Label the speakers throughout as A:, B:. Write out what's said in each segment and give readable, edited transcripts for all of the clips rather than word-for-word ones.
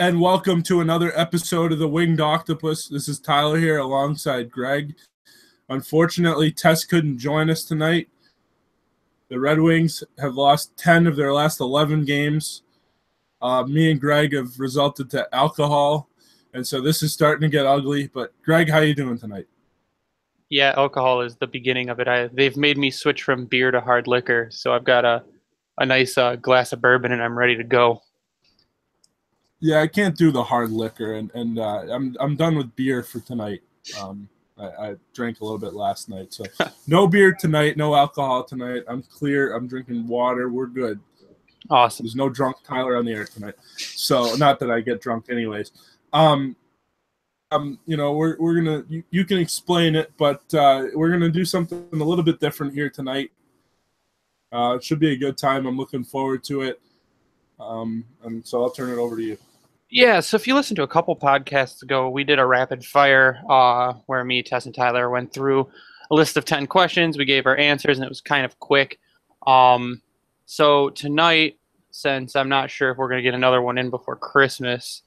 A: and welcome to another episode of the Winged Octopus. This is Tyler here alongside Greg. Unfortunately, Tess couldn't join us tonight. The Red Wings have lost 10 of their last 11 games. Me and Greg have resulted to alcohol, and so this is starting to get ugly. But Greg, how you doing tonight?
B: Yeah, alcohol is the beginning of it. They've made me switch from beer to hard liquor, so I've got a nice glass of bourbon and I'm ready to go.
A: Yeah, I can't do the hard liquor, and I'm done with beer for tonight. I drank a little bit last night, so no beer tonight, no alcohol tonight. I'm clear. I'm drinking water. We're good.
B: Awesome.
A: There's no drunk Tyler on the air tonight, so not that I get drunk anyways. We're gonna you can explain it, but we're gonna do something a little bit different here tonight. It should be a good time. I'm looking forward to it. And so I'll turn it over to you.
B: Yeah, so if you listened to a couple podcasts ago, we did a rapid fire where me, Tess, and Tyler went through a list of 10 questions. We gave our answers, and it was kind of quick. So tonight, since I'm not sure if we're going to get another one in before Christmas,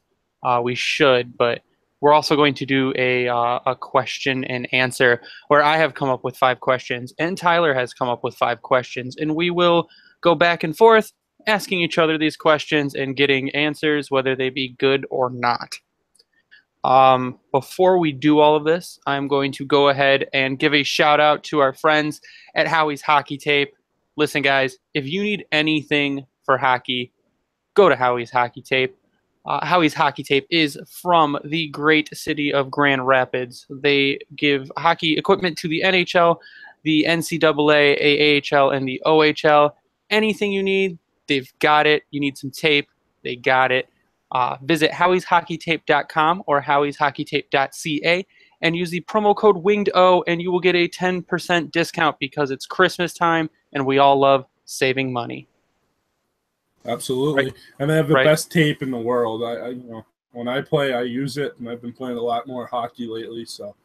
B: we should, but we're also going to do a question and answer where I have come up with 5 questions, and Tyler has come up with 5 questions, and we will go back and forth asking each other these questions and getting answers, whether they be good or not. Before we do all of this, I'm going to go ahead and give a shout out to our friends at Howie's Hockey Tape. Listen, guys, if you need anything for hockey, go to Howie's Hockey Tape. Howie's Hockey Tape is from the great city of Grand Rapids. They give hockey equipment to the NHL, the NCAA, AHL, and the OHL. Anything you need, they've got it. You need some tape, they got it. Visit howieshockeytape.com or howieshockeytape.ca and use the promo code WINGEDO, and you will get a 10% discount because it's Christmas time and we all love saving money.
A: Absolutely. Right. And they have the best tape in the world. When I play, I use it, and I've been playing a lot more hockey lately. So,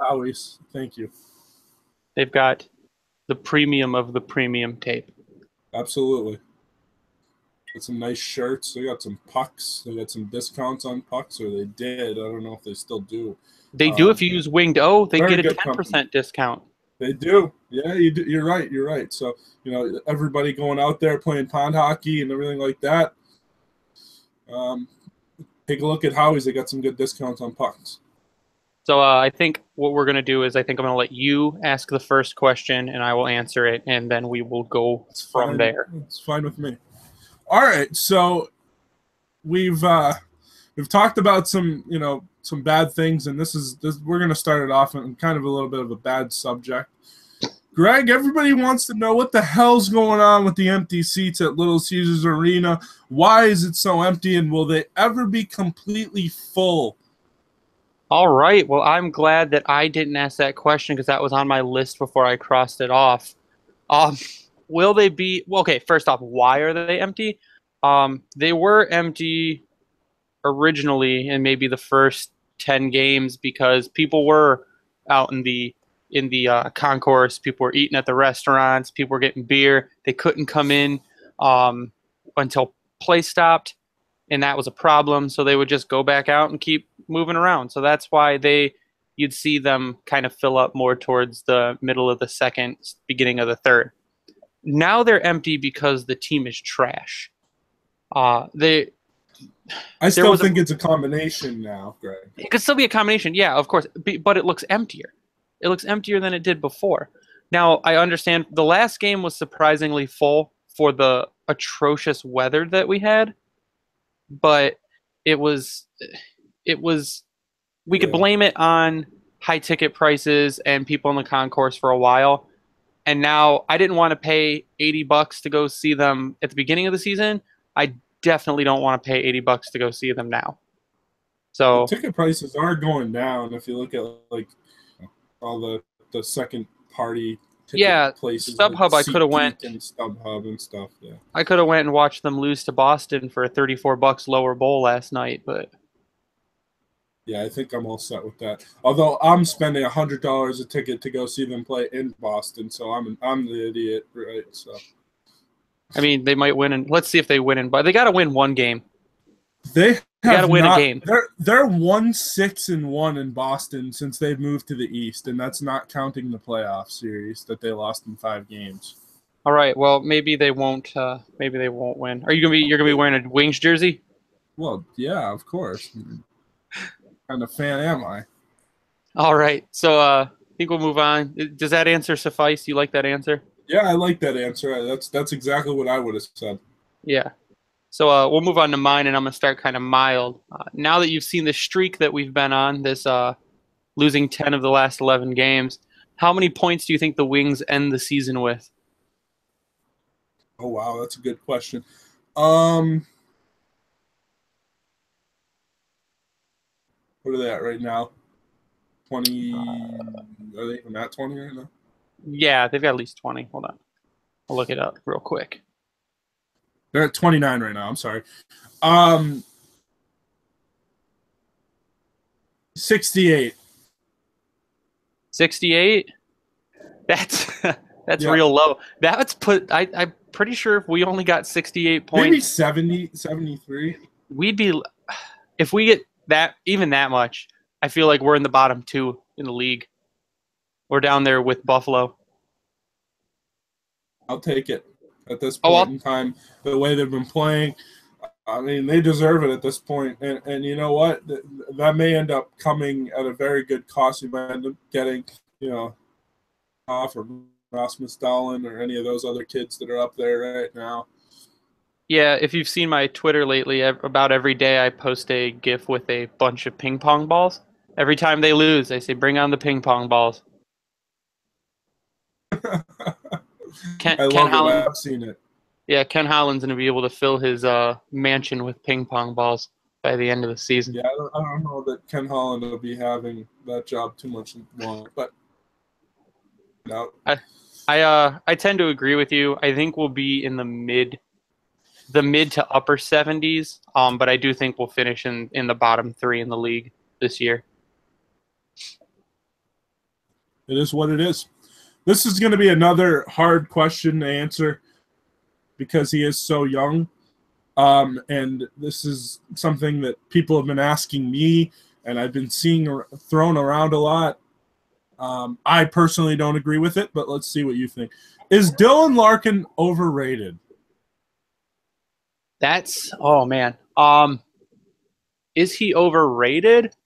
A: Howie's, thank you.
B: They've got the premium of the premium tape.
A: Absolutely. Got some nice shirts. They got some pucks. They got some discounts on pucks, or they did. I don't know if they still do.
B: They do if you use Winged O. They get a 10% company. Discount.
A: They do. Yeah, you do. You're right. You're right. So, everybody going out there playing pond hockey and everything like that, take a look at Howie's. They got some good discounts on pucks.
B: So I think what we're going to do is I'm going to let you ask the first question, and I will answer it, and then we will go from there.
A: It's fine with me. All right. So we've talked about some bad things, and this we're going to start it off on kind of a little bit of a bad subject. Greg, everybody wants to know what the hell's going on with the empty seats at Little Caesars Arena. Why is it so empty, and will they ever be completely full?
B: All right. Well, I'm glad that I didn't ask that question because that was on my list before I crossed it off. Will they be – well, okay, first off, why are they empty? They were empty originally in maybe the first 10 games because people were out in the concourse. People were eating at the restaurants. People were getting beer. They couldn't come in until play stopped, and that was a problem. So they would just go back out and keep moving around. So that's why you'd see them kind of fill up more towards the middle of the second, beginning of the third. Now they're empty because the team is trash.
A: I still think it's a combination now, Greg.
B: It could still be a combination, yeah, of course, but it looks emptier. It looks emptier than it did before. Now, I understand the last game was surprisingly full for the atrocious weather that we had, but we could blame it on high ticket prices and people in the concourse for a while. And now I didn't want to pay $80 to go see them at the beginning of the season. I definitely don't want to pay $80 to go see them now. So
A: the ticket prices are going down if you look at all the second party ticket places.
B: StubHub, I could have went
A: and StubHub and stuff. Yeah,
B: I could have went and watched them lose to Boston for $34 lower bowl last night, but
A: yeah, I think I'm all set with that. Although I'm spending $100 a ticket to go see them play in Boston, so I'm the idiot, right? So
B: I mean, they might win, and let's see if they win. But they got to win one game.
A: They
B: gotta
A: have
B: win a
A: not.
B: game.
A: They're 1-6-1 in Boston since they've moved to the East, and that's not counting the playoff series that they lost in 5 games.
B: All right. Well, maybe they won't. Maybe they won't win. Are you gonna be? You're gonna be wearing a Wings jersey?
A: Well, yeah, of course. Kind of fan am I?
B: All right. So I think we'll move on. Does that answer suffice? You like that answer?
A: Yeah, I like that answer. That's exactly what I would have said.
B: Yeah. So we'll move on to mine, and I'm gonna start kind of mild. Now that you've seen the streak that we've been on, this losing 10 of the last 11 games, how many points do you think the Wings end the season with?
A: Oh wow, that's a good question. What are they at right now? 20. Are they even at 20 right now?
B: Yeah, they've got at least 20. Hold on. I'll look it up real quick.
A: They're at 29 right now. I'm sorry. 68.
B: 68? That's that's real low. That's I'm pretty sure if we only got 68 points.
A: Maybe 70, 73.
B: We'd be, if we get that, even that much, I feel like we're in the bottom 2 in the league. We're down there with Buffalo.
A: I'll take it at this point in time. The way they've been playing, I mean, they deserve it at this point. And you know what? That may end up coming at a very good cost. You might end up getting, off or Rasmus Dahlin or any of those other kids that are up there right now.
B: Yeah, if you've seen my Twitter lately, about every day I post a GIF with a bunch of ping pong balls. Every time they lose, I say, bring on the ping pong balls.
A: I love it. I've seen it.
B: Yeah, Ken Holland's going to be able to fill his mansion with ping pong balls by the end of the season.
A: Yeah, I don't know that Ken Holland will be having that job too much longer, but no.
B: I tend to agree with you. I think we'll be in the mid to upper 70s, but I do think we'll finish in the bottom 3 in the league this year.
A: It is what it is. This is going to be another hard question to answer because he is so young. And this is something that people have been asking me, and I've been seeing thrown around a lot. I personally don't agree with it, but let's see what you think. Is Dylan Larkin overrated?
B: Oh man. Is he overrated?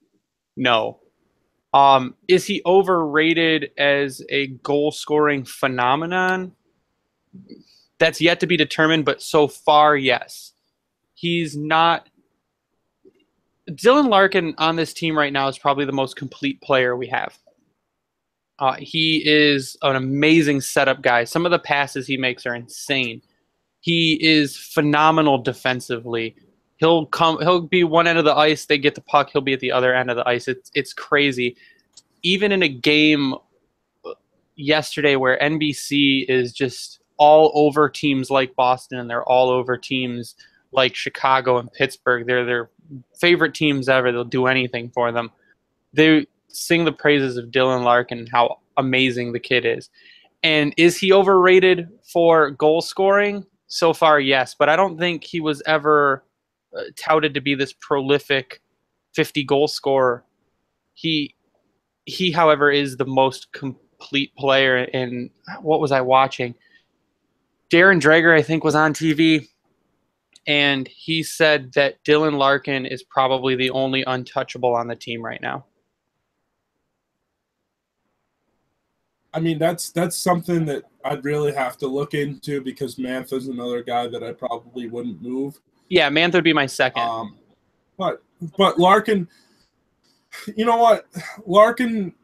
B: No. Is he overrated as a goal-scoring phenomenon? That's yet to be determined, but so far, yes. He's not. Dylan Larkin on this team right now is probably the most complete player we have. He is an amazing setup guy. Some of the passes he makes are insane. He is phenomenal defensively. He'll be one end of the ice, they get the puck, he'll be at the other end of the ice. It's crazy. Even in a game yesterday where NBC is just all over teams like Boston and they're all over teams like Chicago and Pittsburgh. They're their favorite teams ever. They'll do anything for them. They sing the praises of Dylan Larkin and how amazing the kid is. And is he overrated for goal scoring? So far, yes. But I don't think he was ever touted to be this prolific 50-goal scorer. He, however, is the most complete player. In what was I watching? Darren Dreger, I think, was on TV, and he said that Dylan Larkin is probably the only untouchable on the team right now.
A: I mean, that's something that I'd really have to look into because Mantha's another guy that I probably wouldn't move.
B: Yeah, Mantha would be my second.
A: But Larkin, you know what? Larkin,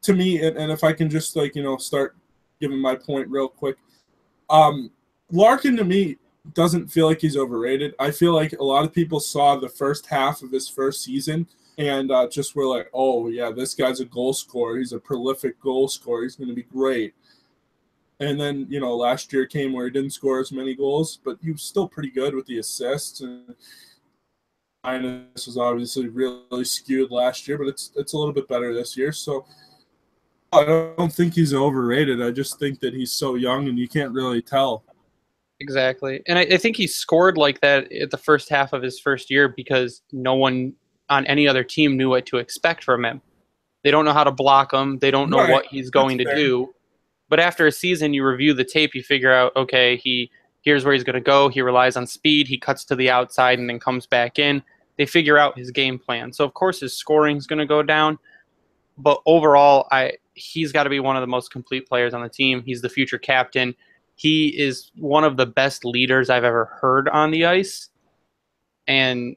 A: to me, and if I can just start giving my point real quick, Larkin to me doesn't feel like he's overrated. I feel like a lot of people saw the first half of his first season and just were like, oh, yeah, this guy's a goal scorer. He's a prolific goal scorer. He's going to be great. And then, last year came where he didn't score as many goals, but he was still pretty good with the assists. And minus was obviously really skewed last year, but it's a little bit better this year. So I don't think he's overrated. I just think that he's so young and you can't really tell.
B: Exactly. And I think he scored like that at the first half of his first year because no one on any other team knew what to expect from him. They don't know how to block him. They don't know
A: Right.
B: what he's
A: That's
B: going to
A: fair.
B: do. But after a season, you review the tape, you figure out, okay, here's where he's going to go. He relies on speed. He cuts to the outside and then comes back in. They figure out his game plan. So, of course, his scoring is going to go down. But overall, he's got to be one of the most complete players on the team. He's the future captain. He is one of the best leaders I've ever heard on the ice. And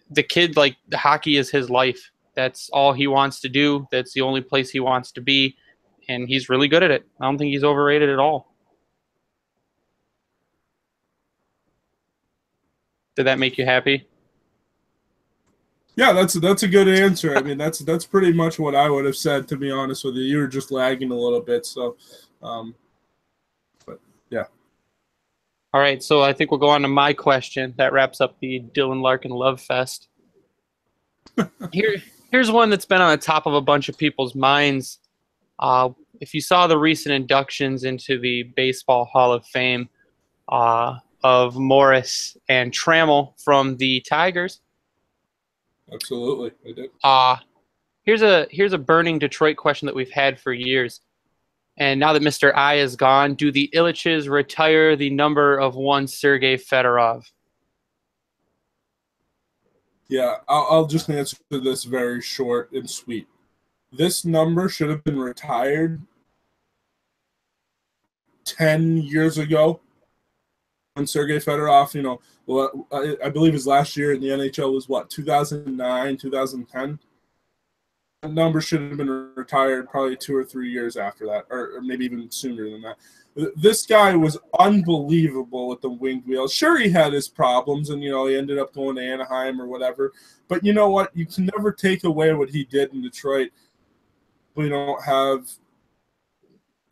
B: the kid, like, the hockey is his life. That's all he wants to do. That's the only place he wants to be. And he's really good at it. I don't think he's overrated at all. Did that make you happy?
A: Yeah, that's a good answer. I mean, that's pretty much what I would have said, to be honest with you. You were just lagging a little bit, so but yeah.
B: All right, so I think we'll go on to my question. That wraps up the Dylan Larkin Love Fest. Here's one that's been on the top of a bunch of people's minds. If you saw the recent inductions into the Baseball Hall of Fame of Morris and Trammell from the Tigers.
A: Absolutely, I did.
B: Here's a burning Detroit question that we've had for years. And now that Mr. I is gone, do the Ilitches retire the number of one Sergei Fedorov?
A: Yeah, I'll just answer this very short and sweet. This number should have been retired 10 years ago when Sergei Fedorov, I believe his last year in the NHL was, 2009, 2010? That number should have been retired probably 2 or 3 years after that, or maybe even sooner than that. This guy was unbelievable with the winged wheels. Sure, he had his problems, and, he ended up going to Anaheim or whatever. But you know what? You can never take away what he did in Detroit. We don't have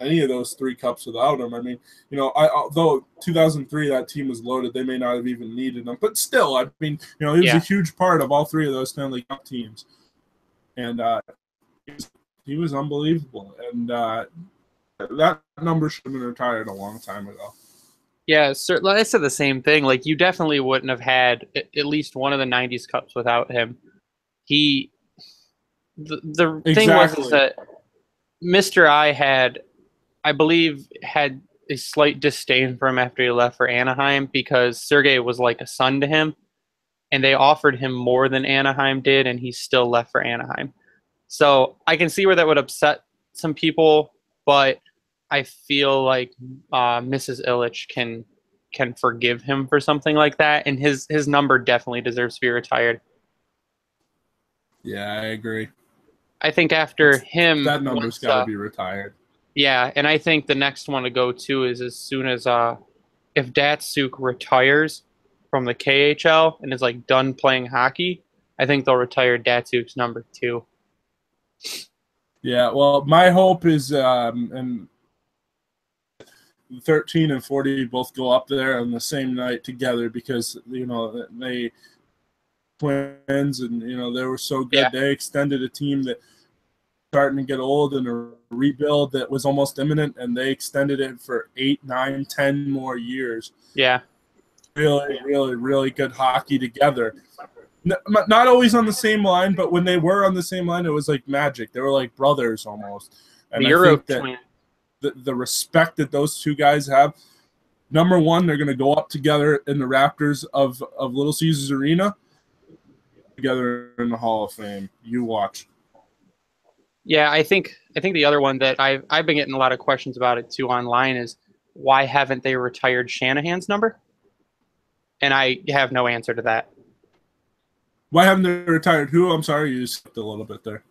A: any of those 3 cups without him. I mean, although 2003 that team was loaded, they may not have even needed him. But still, I mean, he was a huge part of all 3 of those Stanley Cup teams. And he was unbelievable. And that number should have been retired a long time ago.
B: Yeah, I said the same thing. Like, you definitely wouldn't have had at least one of the 90s Cups without him. The thing was that Mr. I had a slight disdain for him after he left for Anaheim because Sergei was like a son to him, and they offered him more than Anaheim did, and he still left for Anaheim. So I can see where that would upset some people, but I feel like Mrs. Ilitch can forgive him for something like that, and his number definitely deserves to be retired.
A: Yeah, I agree.
B: I think after him,
A: that number's got to be retired.
B: Yeah, and I think the next one to go to is as soon as if Datsyuk retires from the KHL and is like done playing hockey, I think they'll retire Datsyuk's number 2.
A: Yeah, well, my hope is and 13 and 40 both go up there on the same night together because they twins and they were so good. Yeah. They extended a team that starting to get old and a rebuild that was almost imminent, and they extended it for 8, 9, 10 more years.
B: Yeah,
A: really, really, really good hockey together. Not always on the same line, but when they were on the same line, it was like magic. They were like brothers almost. And I think that the respect that those 2 guys have, number one, they're going to go up together in the Raptors of Little Caesars Arena, together in the Hall of Fame. You watch.
B: Yeah, I think the other one that I've been getting a lot of questions about it too online is why haven't they retired Shanahan's number? And I have no answer to that.
A: Why haven't they retired who? I'm sorry, you skipped a little bit there.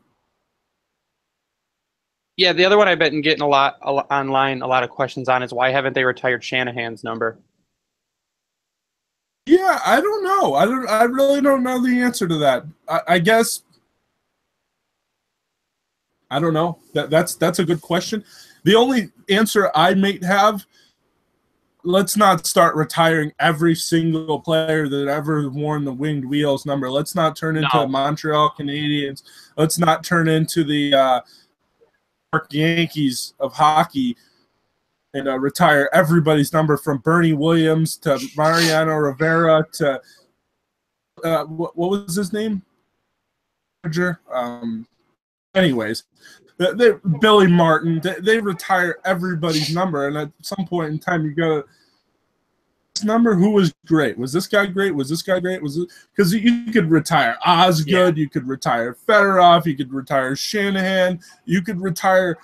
B: Yeah, the other one I've been getting a lot online, a lot of questions on is why haven't they retired Shanahan's number?
A: Yeah, I don't know. I really don't know the answer to that. I guess I don't know. That's a good question. The only answer I might have, let's not start retiring every single player that ever worn the winged wheels number. Let's not turn into the Montreal Canadiens. Let's not turn into the Yankees of hockey and retire everybody's number from Bernie Williams to Mariano Rivera to what was his name? Anyways, Billy Martin. They retire everybody's number, and at some point in time, you got to number who was great. Was this guy great? Was this guy great? Was it because you could retire Osgood, you could retire Fedorov, you could retire Shanahan, you could retire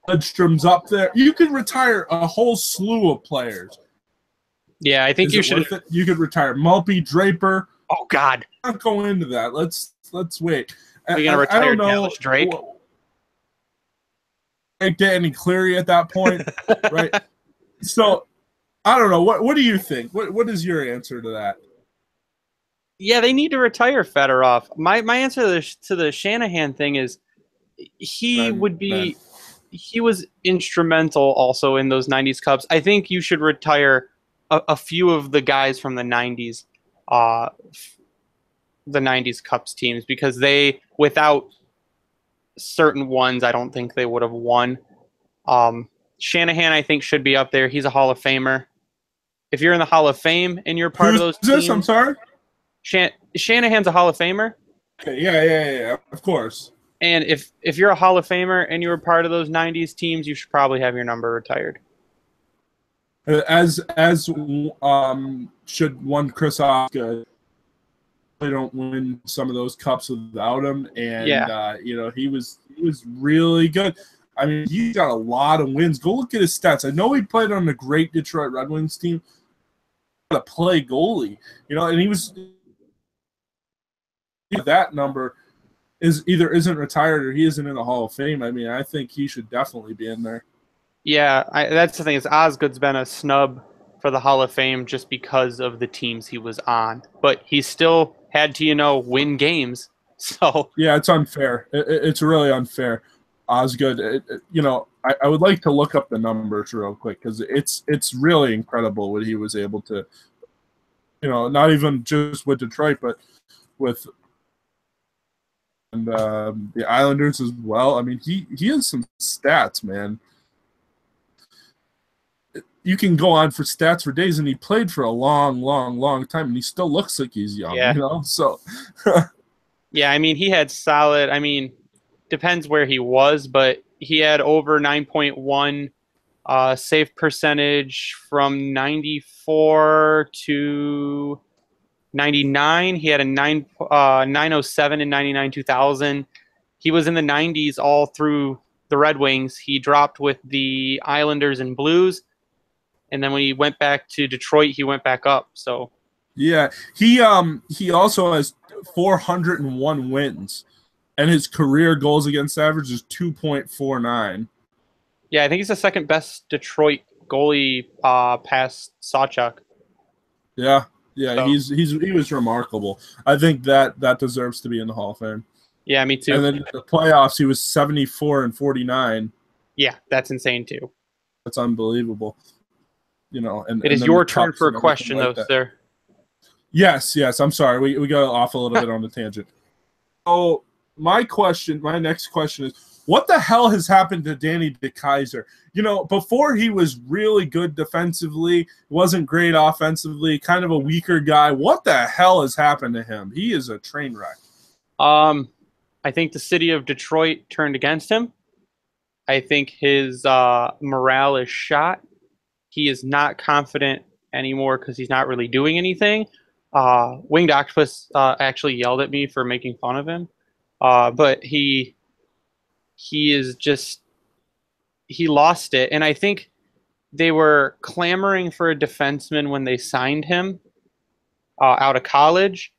A: Lidstrom's up there. You could retire a whole slew of players.
B: Yeah, I think you should.
A: You could retire Malpe, Draper.
B: Oh God,
A: I'm not going into that. Let's wait.
B: Are you gonna retire Dallas Drake?
A: Danny Cleary at that point, right? So I don't know. What do you think? What is your answer to that?
B: Yeah, they need to retire Fedorov. My answer to the Shanahan thing is he was instrumental also in those 90s Cups. I think you should retire a few of the guys from the 90s Cups teams, because they, without certain ones, I don't think they would have won. Shanahan, I think, should be up there. He's a Hall of Famer. If you're in the Hall of Fame and you're part of those teams,
A: I'm sorry?
B: Shanahan's a Hall of Famer.
A: Okay, yeah, of course.
B: And if you're a Hall of Famer and you were part of those 90s teams, you should probably have your number retired.
A: As should one Chris Osgood. They don't win some of those cups without him, and he was really good. I mean, he got a lot of wins. Go look at his stats. I know he played on the great Detroit Red Wings team. To play goalie, and he was that number either isn't retired or he isn't in the Hall of Fame. I mean, I think he should definitely be in there.
B: Yeah, that's the thing, is Osgood's been a snub for the Hall of Fame just because of the teams he was on, but he still had to win games. So
A: yeah, it's unfair. It's really unfair. Osgood, I would like to look up the numbers real quick, because it's really incredible what he was able to, not even just with Detroit, but with the Islanders as well. I mean, he has some stats, man. You can go on for stats for days, and he played for a long, long, long time, and he still looks like he's young.
B: Yeah.
A: So
B: yeah, I mean, he had solid. I mean, depends where he was, but he had over 9.1 save percentage from 94 to 99. He had a 907 in 99 2000. He was in the 90s all through the Red Wings. He dropped with the Islanders and Blues, and then when he went back to Detroit, he went back up. So
A: yeah, he also has 401 wins, and his career goals against average is 2.49.
B: Yeah, I think he's the second best Detroit goalie past Sawchuk.
A: Yeah, so he was remarkable. I think that deserves to be in the Hall of Fame.
B: Yeah, me too.
A: And then the playoffs, he was 74 and 49.
B: Yeah, that's insane too.
A: That's unbelievable. And
B: it is your turn for a question, though, sir.
A: Yes. I'm sorry. We got off a little bit on the tangent. So my next question is, what the hell has happened to Danny DeKeyser? Before he was really good defensively, wasn't great offensively, kind of a weaker guy. What the hell has happened to him? He is a train wreck.
B: I think the city of Detroit turned against him. I think his morale is shot. He is not confident anymore because he's not really doing anything. Winged Octopus actually yelled at me for making fun of him. But he is just – he lost it. And I think they were clamoring for a defenseman when they signed him out of college,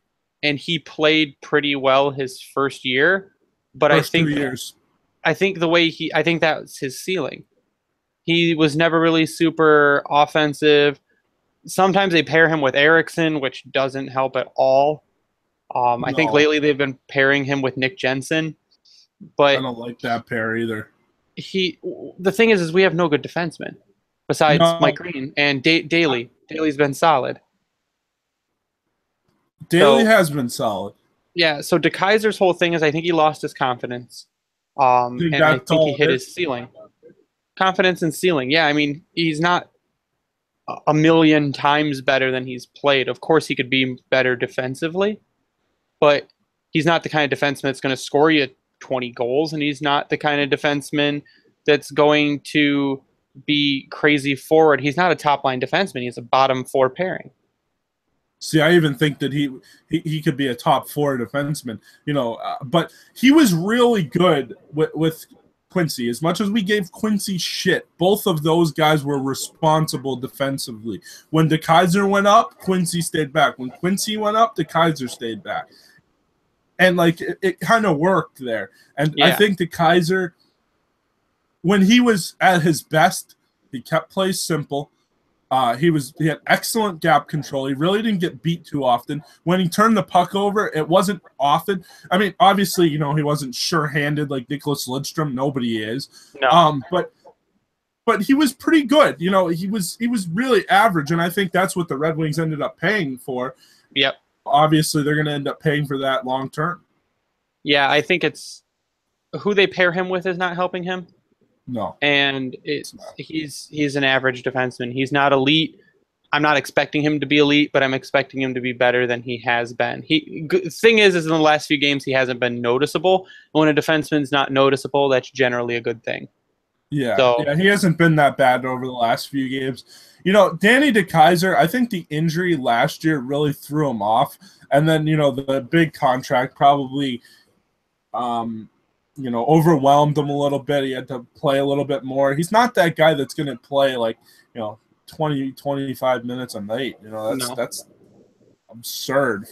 B: and he played pretty well his first year. But
A: first 2 years.
B: I think I think that's his ceiling. He was never really super offensive. Sometimes they pair him with Eriksson, which doesn't help at all. No. I think lately they've been pairing him with Nick Jensen, but
A: I don't like that pair either.
B: The thing is we have no good defensemen besides Mike Green and Daly. Daly's been solid.
A: Daly has been solid.
B: Yeah, so DeKeyser's whole thing is I think he lost his confidence. And I think he hit his ceiling. Confidence and ceiling. Yeah, I mean, he's not a million times better than he's played. Of course, he could be better defensively, but he's not the kind of defenseman that's going to score you 20 goals, and he's not the kind of defenseman that's going to be crazy forward. He's not a top line defenseman. He's a bottom four pairing.
A: See, I even think that he could be a top four defenseman, but he was really good with Quincy. As much as we gave Quincy shit, both of those guys were responsible defensively. When DeKeyser went up, Quincy stayed back. When Quincy went up, DeKeyser stayed back. And like it kind of worked there. And yeah. I think DeKeyser, when he was at his best, he kept plays simple. He had excellent gap control. He really didn't get beat too often. When he turned the puck over, it wasn't often. I mean, obviously, he wasn't sure-handed like Nicholas Lidstrom. Nobody is.
B: No.
A: But he was pretty good. He was really average, and I think that's what the Red Wings ended up paying for.
B: Yep.
A: Obviously, they're going to end up paying for that long term.
B: Yeah, I think it's who they pair him with is not helping him.
A: No.
B: And he's an average defenseman. He's not elite. I'm not expecting him to be elite, but I'm expecting him to be better than he has been. Thing is in the last few games, he hasn't been noticeable. When a defenseman's not noticeable, that's generally a good thing.
A: Yeah, he hasn't been that bad over the last few games. Danny DeKeyser, I think the injury last year really threw him off. And then, the big contract probably overwhelmed him a little bit. He had to play a little bit more. He's not that guy that's going to play 20, 25 minutes a night. That's absurd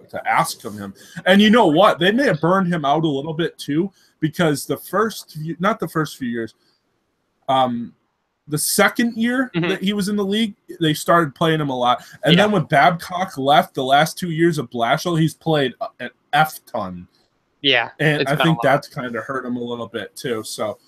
A: to ask of him. And you know what? They may have burned him out a little bit too, because not the first few years, the second year that he was in the league, they started playing him a lot. And then when Babcock left the last 2 years of Blashill, he's played an F ton.
B: Yeah.
A: And I think that's kind of hurt him a little bit too. So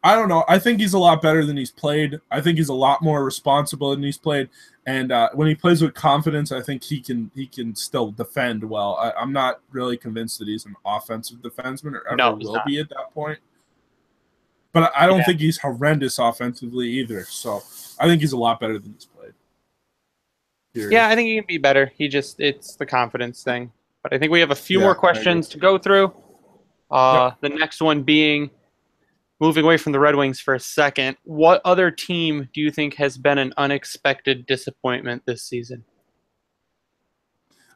A: I don't know. I think he's a lot better than he's played. I think he's a lot more responsible than he's played. And when he plays with confidence, I think he can still defend well. I'm not really convinced that he's an offensive defenseman or ever will be at that point. But I don't think he's horrendous offensively either. So I think he's a lot better than he's played.
B: Period. Yeah, I think he can be better. It's the confidence thing. But I think we have a few more questions to go through. The next one being, moving away from the Red Wings for a second, what other team do you think has been an unexpected disappointment this season?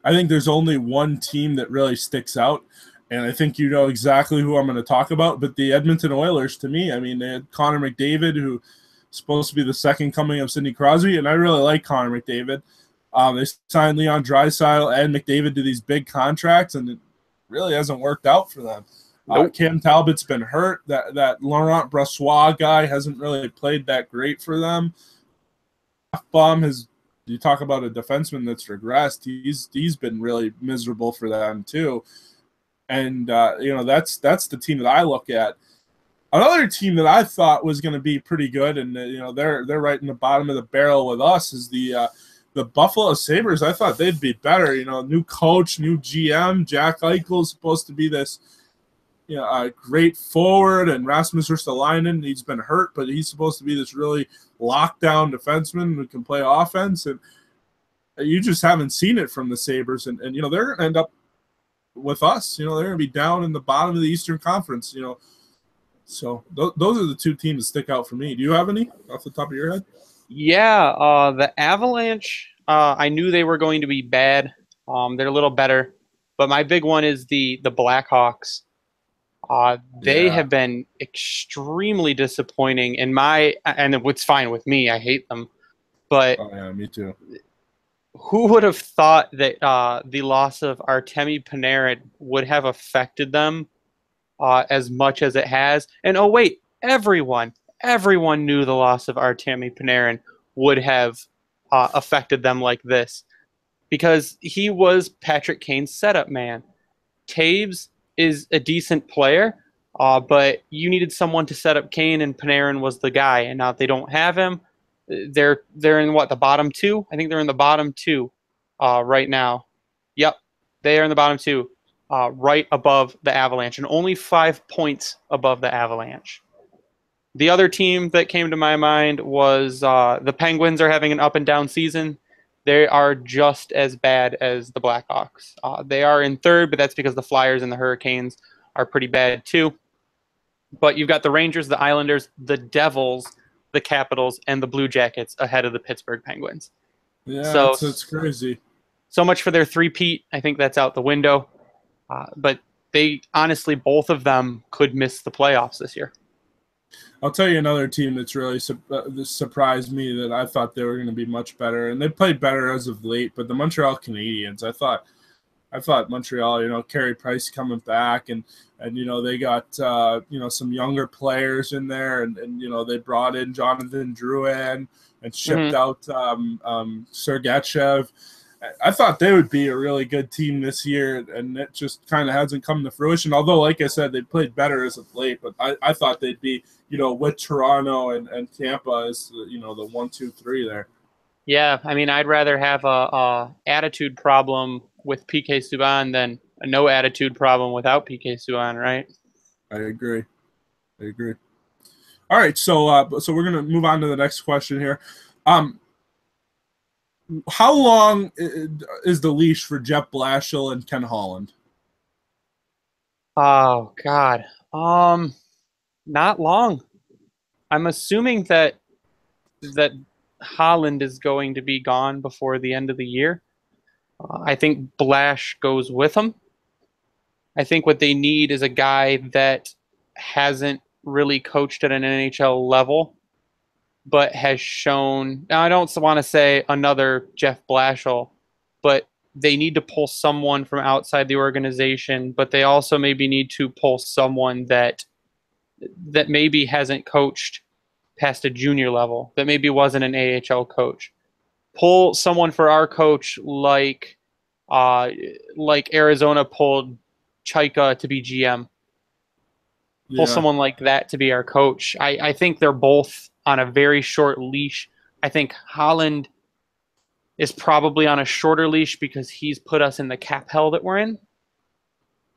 A: I think there's only one team that really sticks out, and I think you know exactly who I'm going to talk about, but the Edmonton Oilers, to me, I mean, they had Connor McDavid, who's supposed to be the second coming of Sidney Crosby, and I really like Connor McDavid. They signed Leon Draisaitl and McDavid to these big contracts, and it really hasn't worked out for them.
B: Nope.
A: Cam Talbot's been hurt. That Laurent Brossoit guy hasn't really played that great for them. You talk about a defenseman that's regressed. He's been really miserable for them too. And that's the team that I look at. Another team that I thought was going to be pretty good, and they're right in the bottom of the barrel with us, is the Buffalo Sabres. I thought they'd be better. New coach, new GM. Jack Eichel's supposed to be this great forward, and Rasmus Ristolainen, he's been hurt, but he's supposed to be this really lockdown defenseman who can play offense, and you just haven't seen it from the Sabres, and they're going to end up with us. They're going to be down in the bottom of the Eastern Conference. So those are the two teams that stick out for me. Do you have any off the top of your head?
B: Yeah, the Avalanche, I knew they were going to be bad. They're a little better, but my big one is the Blackhawks. They have been extremely disappointing and it's fine with me. I hate them, but
A: me too.
B: Who would have thought that the loss of Artemi Panarin would have affected them as much as it has? And oh wait, everyone knew the loss of Artemi Panarin would have affected them like this, because he was Patrick Kane's setup man. Taves is a decent player, but you needed someone to set up Kane, and Panarin was the guy. And now they don't have him. They're in the bottom two? I think they're in the bottom two right now. Yep, they are in the bottom two, right above the Avalanche, and only 5 points above the Avalanche. The other team that came to my mind was the Penguins are having an up and down season. They are just as bad as the Blackhawks. They are in third, but that's because the Flyers and the Hurricanes are pretty bad too. But you've got the Rangers, the Islanders, the Devils, the Capitals, and the Blue Jackets ahead of the Pittsburgh Penguins.
A: Yeah,
B: So
A: it's crazy.
B: So much for their three-peat. I think that's out the window. But they honestly, both of them could miss the playoffs this year.
A: I'll tell you another team that's really surprised me that I thought they were going to be much better, and they played better as of late. But the Montreal Canadiens, I thought Montreal, Carey Price coming back, and they got some younger players in there, and they brought in Jonathan Drouin and shipped out Sergachev. I thought they would be a really good team this year, and it just kind of hasn't come to fruition. Although, like I said, they played better as of late, but I thought they'd be, with Toronto and Tampa as the 1, 2, 3 there.
B: Yeah, I mean, I'd rather have a attitude problem with PK Subban than a no attitude problem without PK Subban, right?
A: I agree. All right, so we're gonna move on to the next question here. How long is the leash for Jeff Blashill and Ken Holland?
B: Oh God, not long. I'm assuming that Holland is going to be gone before the end of the year. I think Blash goes with him. I think what they need is a guy that hasn't really coached at an NHL level, but has shown. Now, I don't want to say another Jeff Blashill, but they need to pull someone from outside the organization, but they also maybe need to pull someone that maybe hasn't coached past a junior level, that maybe wasn't an AHL coach. Pull someone for our coach like Arizona pulled Chaika to be GM. Pull someone like that to be our coach. I think they're both on a very short leash. I think Holland is probably on a shorter leash because he's put us in the cap hell that we're in.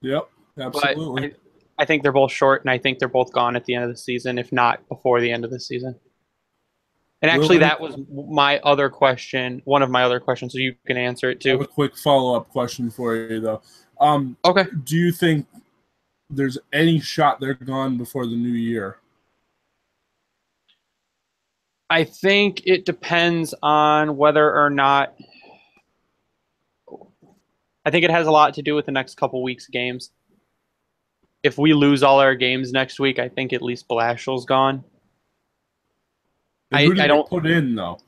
A: Yep, absolutely.
B: But I think they're both short, and I think they're both gone at the end of the season, if not before the end of the season. And actually, that was my other question, one of my other questions, so you can answer it too.
A: I have a quick follow-up question for you, though.
B: Okay.
A: Do you think there's any shot they're gone before the new year?
B: I think it depends on whether or not. I think it has a lot to do with the next couple weeks' games. If we lose all our games next week, I think at least Blashill's gone.
A: Who do they put in, though?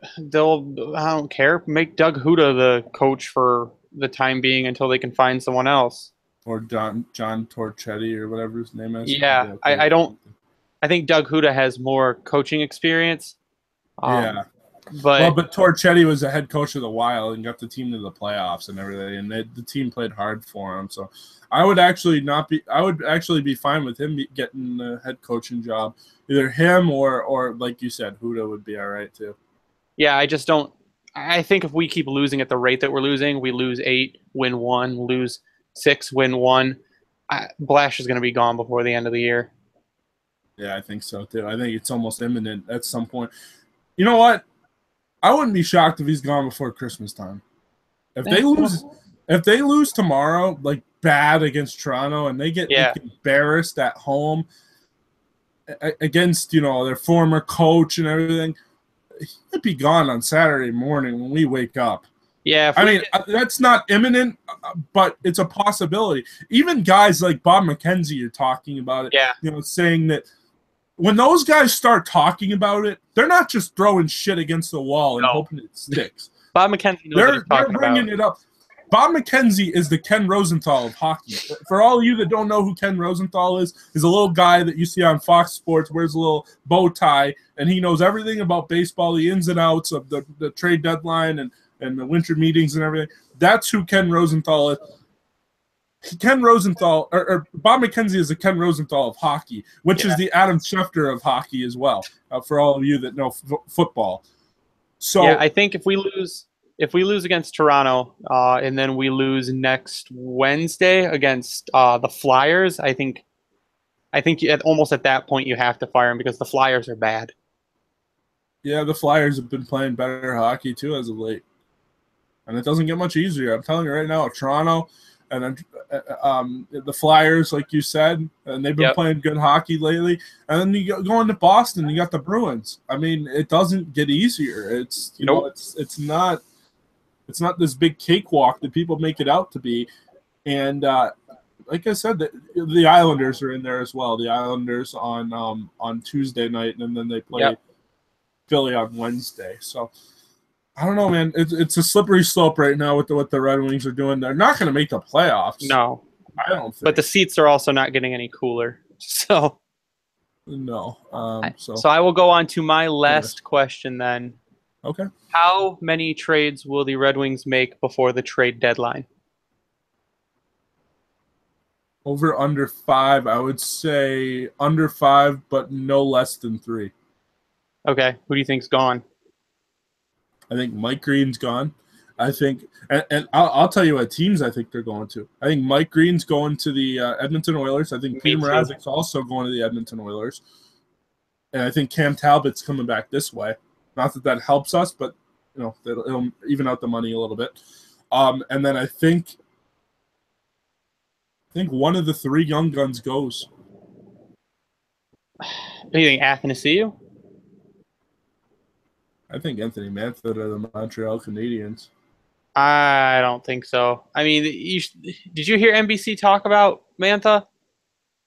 B: I don't care. Make Doug Huda the coach for the time being until they can find someone else.
A: Or John Torchetti or whatever his name is.
B: Yeah, I don't. I think Doug Huda has more coaching experience.
A: But Torchetti was the head coach of the Wild and got the team to the playoffs and everything, and the team played hard for him. So I would actually be fine with him getting the head coaching job. Either him or like you said, Huda would be all right too.
B: Yeah, I just don't. I think if we keep losing at the rate that we're losing, we lose 8, win 1, lose 6, win 1. Blash is going to be gone before the end of the year.
A: Yeah, I think so too. I think it's almost imminent at some point. You know what? I wouldn't be shocked if he's gone before Christmas time. If they lose tomorrow, like bad against Toronto, and they get embarrassed at home against their former coach and everything, he'd be gone on Saturday morning when we wake up.
B: Yeah,
A: that's not imminent, but it's a possibility. Even guys like Bob McKenzie are talking about it.
B: Yeah,
A: saying that when those guys start talking about it, they're not just throwing shit against the wall and hoping it sticks.
B: Bob McKenzie knows what he's talking about. They're bringing
A: it up. Bob McKenzie is the Ken Rosenthal of hockey. For all of you that don't know who Ken Rosenthal is a little guy that you see on Fox Sports, wears a little bow tie, and he knows everything about baseball, the ins and outs of the trade deadline and the winter meetings and everything. That's who Ken Rosenthal is. Ken Rosenthal, or Bob McKenzie is the Ken Rosenthal of hockey, which is the Adam Schefter of hockey as well, for all of you that know football. So
B: I think if we lose against Toronto, and then we lose next Wednesday against the Flyers, I think I think almost at that point you have to fire him because the Flyers are bad.
A: Yeah, the Flyers have been playing better hockey too as of late, and it doesn't get much easier. I'm telling you right now, Toronto and then the Flyers, like you said, and they've been playing good hockey lately. And then you go into Boston, you got the Bruins. I mean, it doesn't get easier. It's know, it's not this big cakewalk that people make it out to be. And like I said, the Islanders are in there as well. The Islanders on Tuesday night, and then they play Philly on Wednesday. So I don't know, man. It's a slippery slope right now with what the Red Wings are doing. They're not going to make the playoffs.
B: No,
A: I don't think.
B: But the seats are also not getting any cooler. So
A: no.
B: So I will go on to my last question then.
A: Okay.
B: How many trades will the Red Wings make before the trade deadline?
A: Over under 5, I would say under 5, but no less than 3.
B: Okay, who do you think's gone?
A: I think Mike Green's gone. I think, and I'll tell you what teams I think they're going to. I think Mike Green's going to the Edmonton Oilers. I think Peter Mrazek's also going to the Edmonton Oilers. And I think Cam Talbot's coming back this way. Not that that helps us, but you know it'll even out the money a little bit. And then I think one of the 3 young guns goes.
B: Do you think Athanasiou?
A: I think Anthony Mantha to the Montreal Canadiens.
B: I don't think so. I mean, did you hear NBC talk about Mantha?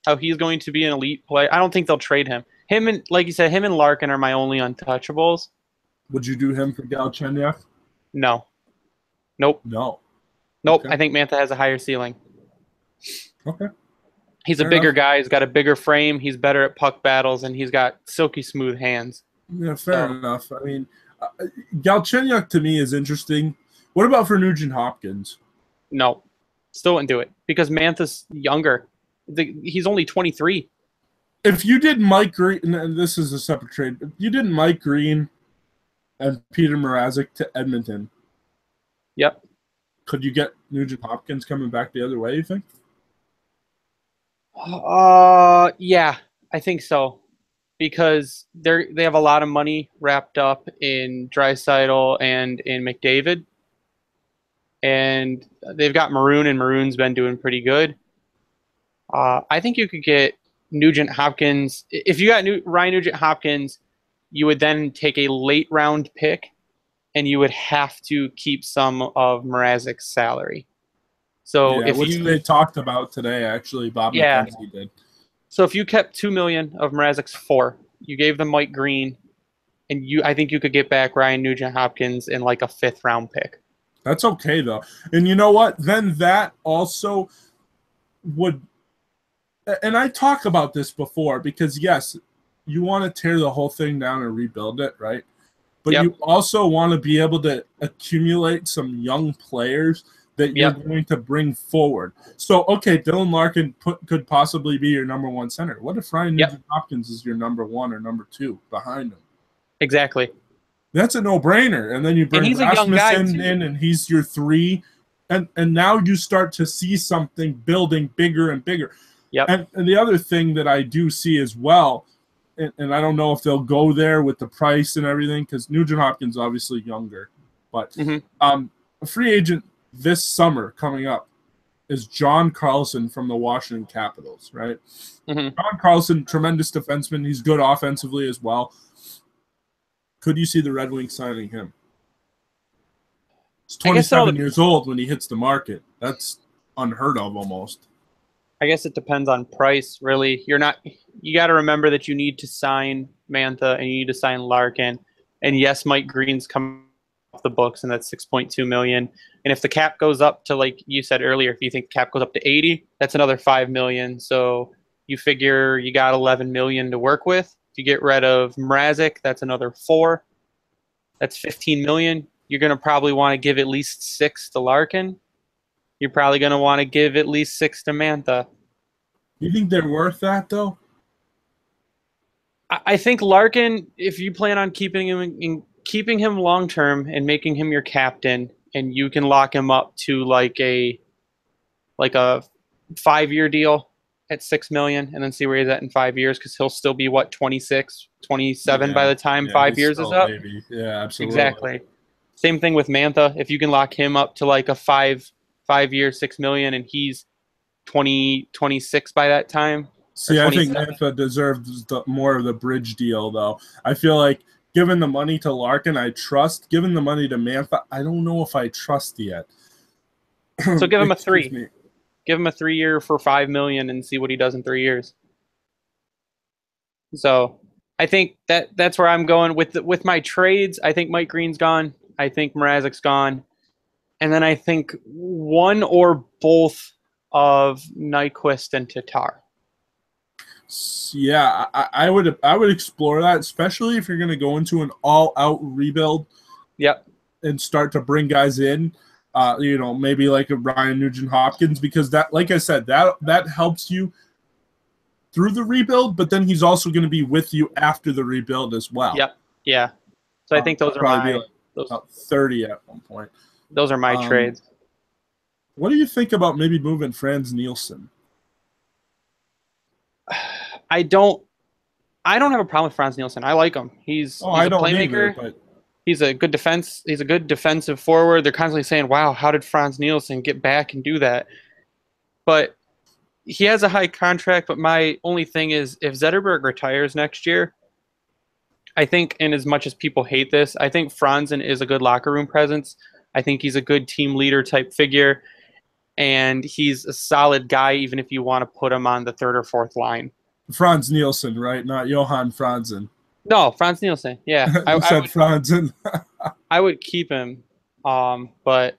B: How he's going to be an elite player? I don't think they'll trade him. Him and, like you said, him and Larkin are my only untouchables.
A: Would you do him for Galchenyuk?
B: No. Nope.
A: No.
B: Nope. Okay. I think Mantha has a higher ceiling.
A: Okay.
B: He's a bigger guy. He's got a bigger frame. He's better at puck battles, and he's got silky smooth hands.
A: Yeah, fair enough. I mean, Galchenyuk to me is interesting. What about for Nugent Hopkins?
B: No. Still wouldn't do it because Mantha's younger. He's only 23.
A: If you did Mike Green, and this is a separate trade, if you did Mike Green and Peter Mrazek to Edmonton,
B: yep,
A: could you get Nugent Hopkins coming back the other way, you think?
B: Yeah, I think so. Because they have a lot of money wrapped up in Draisaitl and in McDavid. And they've got Maroon, and Maroon's been doing pretty good. I think you could get Nugent Hopkins. If you got Ryan Nugent Hopkins, you would then take a late round pick, and you would have to keep some of Mrazek's salary. So
A: yeah, which they talked about today, actually, Bob McKenzie did.
B: So if you kept $2 million of Mrazek's 4, you gave them Mike Green, and I think you could get back Ryan Nugent Hopkins in like a 5th round pick.
A: That's okay though, and you know what? Then that also would. And I talk about this before because, yes, you want to tear the whole thing down and rebuild it, right? But you also want to be able to accumulate some young players that you're going to bring forward. So, okay, Dylan Larkin could possibly be your number 1 center. What if Ryan Nugent Hopkins is your number 1 or number 2 behind him?
B: Exactly.
A: That's a no-brainer. And then you bring Rasmussen in, and he's your 3. And now you start to see something building bigger and bigger.
B: Yep.
A: And the other thing that I do see as well, and I don't know if they'll go there with the price and everything, because Nugent Hopkins is obviously younger. But a free agent this summer coming up is John Carlson from the Washington Capitals, right? John Carlson, tremendous defenseman. He's good offensively as well. Could you see the Red Wings signing him? He's 27 years old when he hits the market. That's unheard of almost.
B: I guess it depends on price, really. You got to remember that you need to sign Mantha and you need to sign Larkin. And yes, Mike Green's coming off the books, and that's $6.2 million. And if the cap goes up to, like you said earlier, if you think the cap goes up to 80, that's another $5 million. So you figure you got $11 million to work with. If you get rid of Mrazek, that's another 4. That's $15 million. You're going to probably want to give at least 6 to Larkin. You're probably going to want to give at least 6 to Mantha.
A: You think they're worth that, though?
B: I think Larkin, if you plan on keeping him long term and making him your captain, and you can lock him up to like a 5-year deal at 6 million and then see where he's at in 5 years, because he'll still be what, 26, 27 by the time 5 years is up.
A: Maybe. Yeah, absolutely.
B: Exactly. Same thing with Mantha. If you can lock him up to like a 5-year, 6 million, and he's 26 by that time.
A: See, I think Mantha deserves more of the bridge deal, though. I feel like given the money to Larkin, I trust. Given the money to Mantha, I don't know if I trust yet.
B: So give him a 3. Give him a 3-year for 5 million and see what he does in 3 years. So I think that's where I'm going with my trades. I think Mike Green's gone. I think Mrazek's gone. And then I think one or both of Nyquist and Tatar.
A: Yeah, I would explore that, especially if you're going to go into an all-out rebuild.
B: Yep.
A: And start to bring guys in, maybe like a Ryan Nugent-Hopkins, because that, like I said, that helps you through the rebuild, but then he's also going to be with you after the rebuild as well.
B: Yep. Yeah. So I think those are my
A: about 30 at one point.
B: Those are my trades.
A: What do you think about maybe moving Frans Nielsen?
B: I don't have a problem with Frans Nielsen. I like him. He's a playmaker.
A: Either, but...
B: He's a good defense. He's a good defensive forward. They're constantly saying, "Wow, how did Frans Nielsen get back and do that?" But he has a high contract. But my only thing is, if Zetterberg retires next year, I think, and as much as people hate this, I think Franzen is a good locker room presence. I think he's a good team leader type figure, and he's a solid guy, even if you want to put him on the 3rd or 4th line.
A: Frans Nielsen, right? Not Johan Franzen.
B: No, Frans Nielsen. Yeah,
A: I said Franzen.
B: I would keep him, but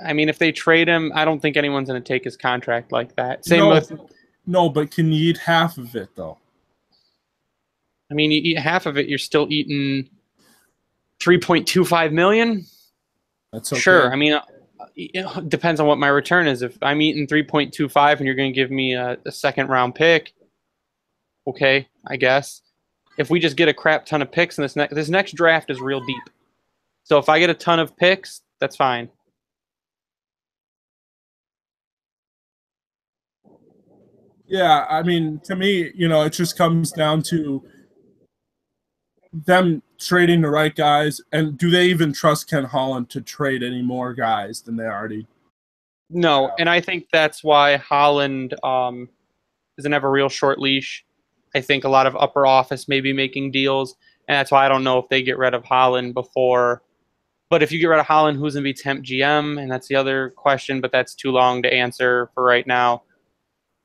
B: I mean, if they trade him, I don't think anyone's going to take his contract like that.
A: No, but can you eat half of it though?
B: I mean, you eat half of it, you're still eating $3.25 million.
A: That's okay.
B: Sure. I mean, it depends on what my return is. If I'm eating 3.25 and you're going to give me a 2nd round pick, okay, I guess. If we just get a crap ton of picks, and this next draft is real deep. So if I get a ton of picks, that's fine.
A: Yeah, I mean, to me, it just comes down to them trading the right guys, and do they even trust Ken Holland to trade any more guys than they already?
B: No, and I think that's why Holland doesn't have a real short leash. I think a lot of upper office may be making deals, and that's why I don't know if they get rid of Holland before. But if you get rid of Holland, who's going to be temp GM? And that's the other question, but that's too long to answer for right now.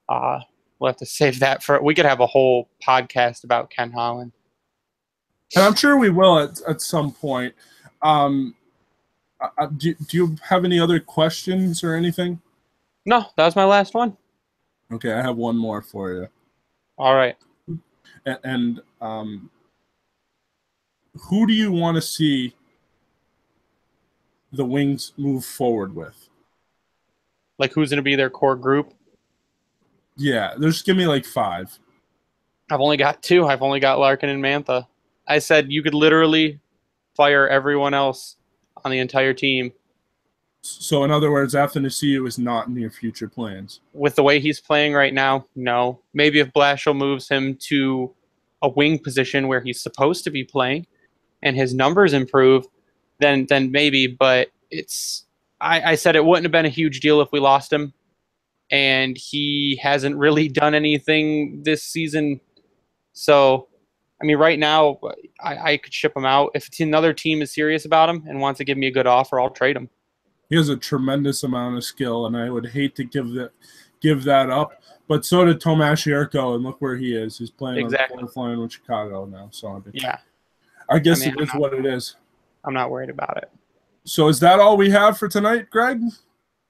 B: We'll have to save that for – we could have a whole podcast about Ken Holland.
A: And I'm sure we will at some point. Do you have any other questions or anything?
B: No, that was my last one.
A: Okay, I have one more for you.
B: All right.
A: And who do you want to see the Wings move forward with?
B: Like, who's going to be their core group?
A: Yeah, just give me like 5.
B: I've only got 2. I've only got Larkin and Mantha. I said you could literally fire everyone else on the entire team.
A: So, in other words, Athanasiou is not in your future plans.
B: With the way he's playing right now, no. Maybe if Blashill moves him to a wing position where he's supposed to be playing and his numbers improve, then maybe. But I said it wouldn't have been a huge deal if we lost him. And he hasn't really done anything this season. So, I mean, right now, I could ship him out. If another team is serious about him and wants to give me a good offer, I'll trade him.
A: He has a tremendous amount of skill, and I would hate to give that up. But so did Tomas Jurko, and look where he is. He's playing on the fourth line with Chicago now. So
B: yeah,
A: I guess it is what it is.
B: I'm not worried about it.
A: So is that all we have for tonight, Greg?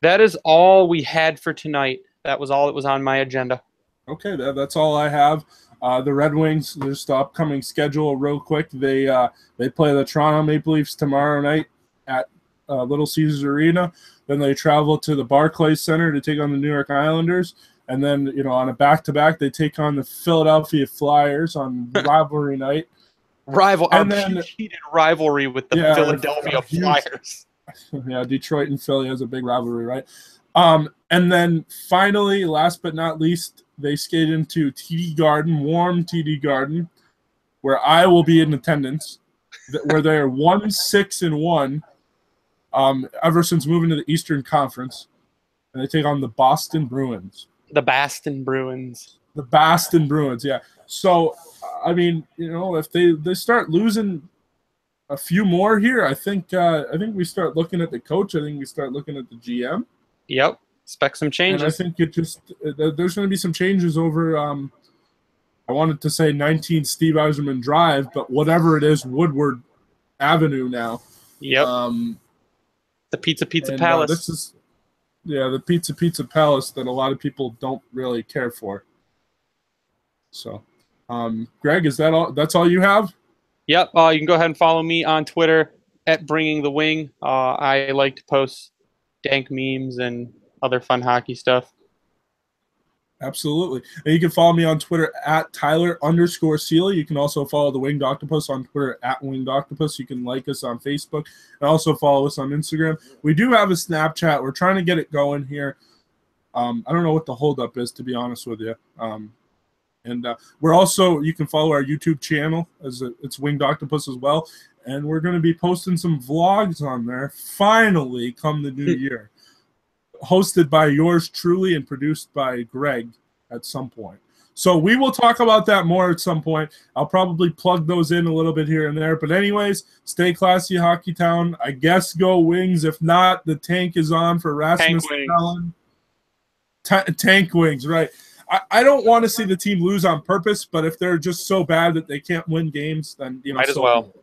B: That is all we had for tonight. That was all that was on my agenda.
A: Okay, that's all I have. The Red Wings, just the upcoming schedule real quick. They play the Toronto Maple Leafs tomorrow night at Little Caesars Arena. Then they travel to the Barclays Center to take on the New York Islanders. And then, on a back-to-back, they take on the Philadelphia Flyers on rivalry night.
B: Heated rivalry with the Philadelphia Flyers.
A: Yeah, Detroit and Philly has a big rivalry, right? And then finally, last but not least, they skate into TD Garden, warm TD Garden, where I will be in attendance, where they are 1-6-1 ever since moving to the Eastern Conference. And they take on the Boston Bruins.
B: The Boston Bruins.
A: The Boston Bruins, yeah. So, I mean, you know, if they start losing a few more here, I think we start looking at the coach. I think we start looking at the GM.
B: Yep. Expect some changes.
A: And I think there's going to be some changes over, I wanted to say 19 Steve Eiserman Drive, but whatever it is, Woodward Avenue now.
B: Yep. The Pizza Palace.
A: This is, the Pizza Palace that a lot of people don't really care for. So, Greg, is that all? That's all you have?
B: Yep. You can go ahead and follow me on Twitter at Bringing the Wing. I like to post dank memes and other fun hockey stuff.
A: Absolutely. And you can follow me on Twitter at Tyler_Sealy. You can also follow the Winged Octopus on Twitter at Winged Octopus. You can like us on Facebook and also follow us on Instagram. We do have a Snapchat. We're trying to get it going here. I don't know what the holdup is, to be honest with you. And we're also, you can follow our YouTube channel, it's Winged Octopus as well. And we're going to be posting some vlogs on there, finally, come the new year. Hosted by yours truly and produced by Greg at some point. So we will talk about that more at some point. I'll probably plug those in a little bit here and there. But anyways, stay classy, Hockey Town. I guess go Wings. If not, the tank is on for Rasmus Allen. Tank Wings, right. I don't want to see the team lose on purpose, but if they're just so bad that they can't win games, then, you know.
B: Might as well.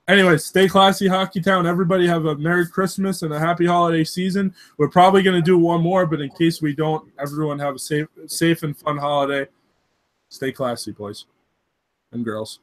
A: Anyways, stay classy, Hockey Town. Everybody have a Merry Christmas and a happy holiday season. We're probably going to do one more, but in case we don't, everyone have a safe and fun holiday. Stay classy, boys and girls.